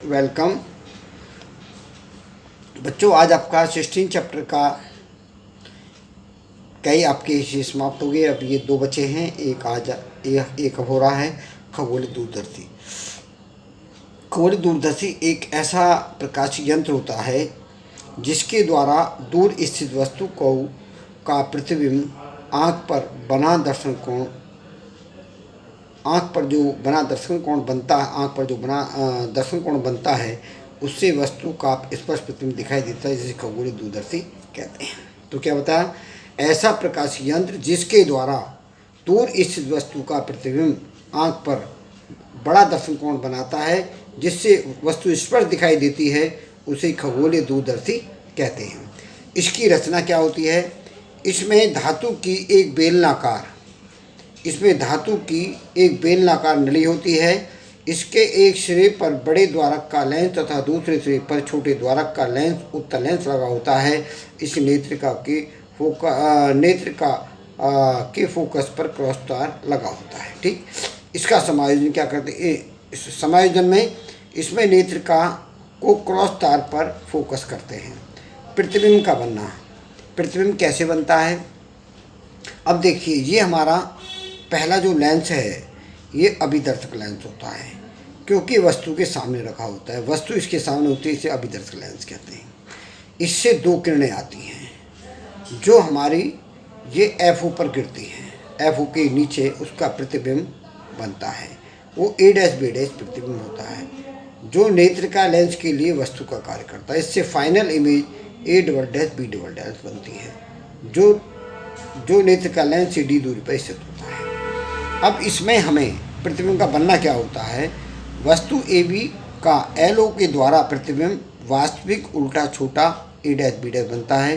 Welcome बच्चों। आज आपका 16 चैप्टर का कई आपके हिस्से समाप्त हो गए। अब ये दो बचे हैं। एक हो रहा है खगोलीय दूरदर्शी। खगोलीय दूरदर्शी एक ऐसा प्रकाशीय यंत्र होता है जिसके द्वारा दूर स्थित वस्तु का प्रतिबिंब आँख पर बना दर्शन कोण बनता है उससे वस्तु का स्पष्ट प्रतिबिंब दिखाई देता है, जिसे खगोलीय दूरदर्शी कहते हैं। तो क्या बताया? ऐसा प्रकाशीय यंत्र जिसके द्वारा दूर स्थित वस्तु का प्रतिबिंब आँख पर बड़ा दर्शन कोण बनाता है, जिससे वस्तु स्पष्ट दिखाई देती है, उसे खगोलीय दूरदर्शी कहते हैं। इसकी रचना क्या होती है? इसमें धातु की एक बेलनाकार नली होती है। इसके एक सिरे पर बड़े द्वारक का लेंस तथा दूसरे सिरे पर छोटे द्वारक का उत्तल लेंस लगा होता है। इस नेत्रिका के फोकस पर क्रॉस तार लगा होता है। ठीक, इसका समायोजन क्या करते हैं? इस समायोजन में इसमें नेत्रिका को क्रॉस तार पर फोकस करते हैं। प्रतिबिंब का बनना। प्रतिबिंब कैसे बनता है? अब देखिए, ये हमारा पहला जो लेंस है ये अभिदर्शक लेंस होता है, क्योंकि वस्तु के सामने रखा होता है। वस्तु इसके सामने होती है, इसे अभिदर्शक लेंस कहते हैं। इससे दो किरणें आती हैं जो हमारी ये एफओ पर गिरती हैं। एफओ के नीचे उसका प्रतिबिंब बनता है, वो ए डैश बी डैश प्रतिबिंब होता है, जो नेत्रिका लेंस के लिए वस्तु का कार्य करता है। इससे final image A double dash B double dash बनती है, जो नेत्रिका लेंस से डी दूरी पर स्थित होता है। अब इसमें हमें प्रतिबिंब का बनना क्या होता है? वस्तु ए बी का एल ओ के द्वारा प्रतिबिंब वास्तविक उल्टा छोटा ए डैश बी डैश बनता है,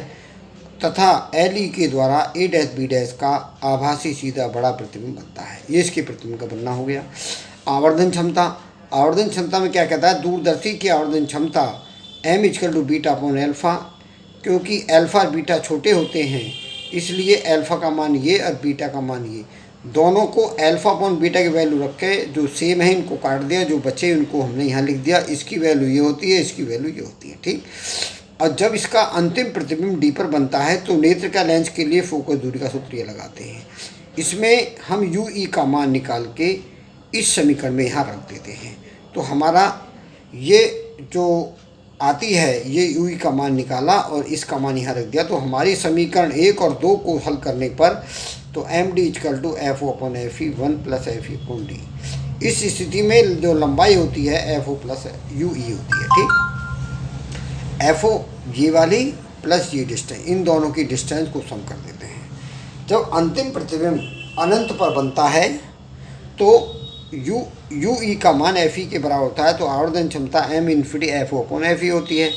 तथा एल ई के द्वारा ए डैश बी डैश का आभासी सीधा बड़ा प्रतिबिंब बनता है। ये इसके प्रतिबिंब का बनना हो गया। आवर्धन क्षमता। आवर्धन क्षमता में क्या कहता है? दूरदर्शी की आवर्धन क्षमता M equal to beta upon alpha. क्योंकि एल्फा और बीटा छोटे होते हैं, इसलिए एल्फा का मान ये और बीटा का मान ये, दोनों को एल्फा अपॉन बीटा की वैल्यू रख के जो सेम है इनको काट दिया, जो बचे उनको हमने यहाँ लिख दिया। इसकी वैल्यू ये होती है, इसकी वैल्यू ये होती है। ठीक, और जब इसका अंतिम प्रतिबिंब डी पर बनता है तो नेत्रिका लेंस के लिए फोकस दूरी का सूत्र ये लगाते हैं। इसमें हम यू ई का मान निकाल के इस समीकरण में यहाँ रख देते हैं। तो हमारा ये जो आती है, ये यू ई का मान निकाला और इसका मान यहाँ रख दिया, तो हमारी समीकरण 1 और 2 को हल करने पर तो M D equal to F O upon F E 1 plus F E upon D. इस स्थिति में जो लंबाई होती है F O plus U E होती है। ठीक, एफ ओ ये वाली प्लस ये डिस्टेंस, इन दोनों की डिस्टेंस को सम कर देते हैं। जब अंतिम प्रतिबिंब अनंत पर बनता है तो यू ई का मान एफ ई के बराबर होता है, तो आवर्धन क्षमता M infinity F O upon F E होती है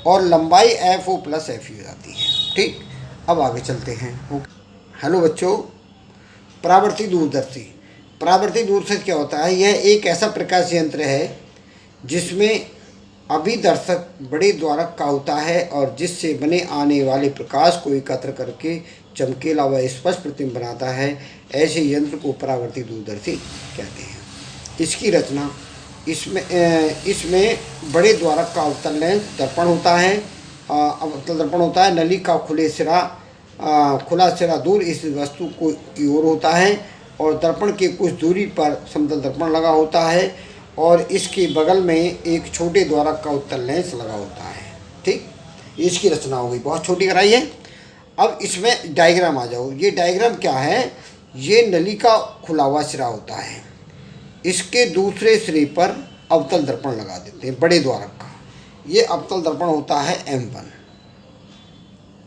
और लंबाई F O plus F E हो जाती है। ठीक, अब आगे चलते हैं। हेलो बच्चों, परावर्ती दूरदर्शी। परावर्ती दूरदर्शी क्या होता है? यह एक ऐसा प्रकाश यंत्र है जिसमें अभिदर्शक बड़े द्वारक का होता है और जिससे बने आने वाले प्रकाश को एकत्र करके चमकीला व स्पष्ट प्रतिबिंब बनाता है। ऐसे यंत्र को परावर्ती दूरदर्शी कहते हैं। इसकी रचना। इसमें बड़े द्वारक का अवतल लेंस दर्पण होता है। अवतल दर्पण होता है। नली का खुला सिरा दूर इस वस्तु की ओर होता है और दर्पण के कुछ दूरी पर समतल दर्पण लगा होता है और इसके बगल में एक छोटे द्वारक का उत्तल लेंस लगा होता है। ठीक, इसकी रचना हो गई, बहुत छोटी कराई है। अब इसमें डायग्राम आ जाओ। ये डायग्राम क्या है? ये नली का खुला हुआ सिरा होता है, इसके दूसरे सिरे पर अवतल दर्पण लगा देते हैं बड़े द्वारक का। ये अवतल दर्पण होता है M1।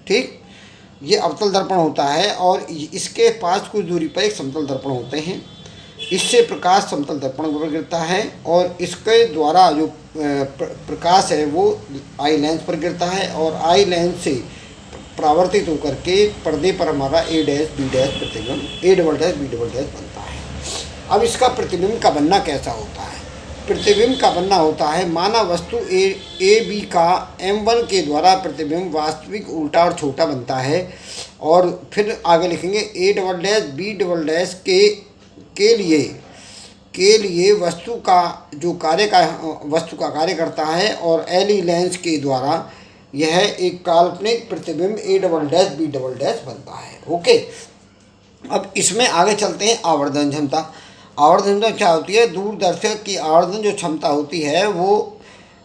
ठीक, ये अवतल दर्पण होता है और इसके पास कुछ दूरी पर एक समतल दर्पण होते हैं। इससे प्रकाश समतल दर्पण पर गिरता है और इसके द्वारा जो प्रकाश है वो आई लेंस पर गिरता है और आई लेंस से परावर्तित होकर के पर्दे पर हमारा ए डैश बी डैश प्रतिबिंब A double dash B double dash बनता है। अब इसका प्रतिबिंब का बनना कैसा होता है? प्रतिबिंब का बनना होता है, माना वस्तु ए बी का M1 के द्वारा प्रतिबिंब वास्तविक उल्टा और छोटा बनता है। और फिर आगे लिखेंगे A double dash B double dash के लिए के लिए वस्तु का कार्य करता है और एली लेंस के द्वारा यह एक काल्पनिक प्रतिबिंब A double dash B double dash बनता है। ओके, अब इसमें आगे चलते हैं। आवर्धन क्षमता। आवर्धन क्षमता क्या होती है? दूरदर्शक की आवर्धन जो क्षमता होती है वो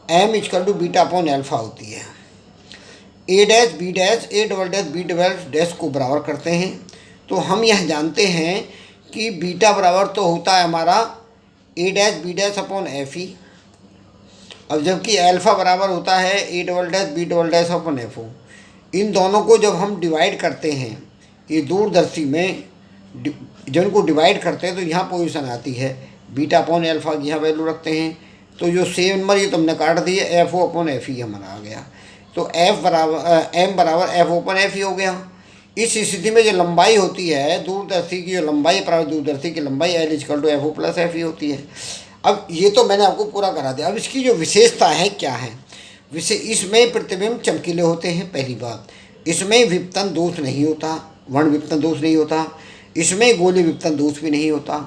m equal to beta upon alpha होती है। A dash B dash A double dash B double dash को बराबर करते हैं। तो हम यह जानते हैं कि बीटा बराबर तो होता है हमारा A dash B dash upon F E, अब जबकि अल्फ़ा बराबर होता है A double dash B double dash upon F O. इन दोनों को जब हम डिवाइड करते हैं, ये दूरदर्शी में जब इनको डिवाइड करते हैं तो यहाँ पोजीशन आती है बीटा अपॉन एल्फ़ा की, यहाँ वैल्यू रखते हैं। तो जो सेम नंबर ये तुमने काट दिए, F O upon F E हमारा आ गया। तो एफ बराबर एम बराबर एफ ओपन एफ ही हो गया। इस स्थिति में जो लंबाई होती है दूरदर्शी की, जो लंबाई बराबर दूरदर्शी की लंबाई L equal to F O plus F ही होती है। अब ये तो मैंने आपको पूरा करा दिया। अब इसकी जो विशेषता है क्या है? इसमें प्रतिबिंब चमकीले होते हैं, पहली बात। इसमें विपतन दोष नहीं होता, वर्ण विपतन दोष नहीं होता। इसमें गोली विपतन दोष भी नहीं होता।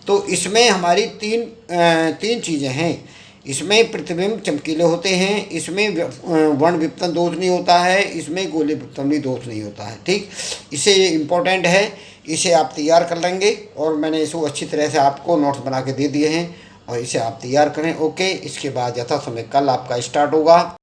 तो इसमें हमारी तीन चीज़ें हैं। इसमें प्रतिबिंब चमकीले होते हैं, इसमें वर्ण विपतन दोष नहीं होता है, इसमें गोली विपतन भी दोष नहीं होता है। ठीक, इसे ये इम्पोर्टेंट है, इसे आप तैयार कर लेंगे और मैंने इसको अच्छी तरह से आपको नोट्स बना के दे दिए हैं और इसे आप तैयार करें। ओके, इसके बाद यथा समय कल आपका स्टार्ट होगा।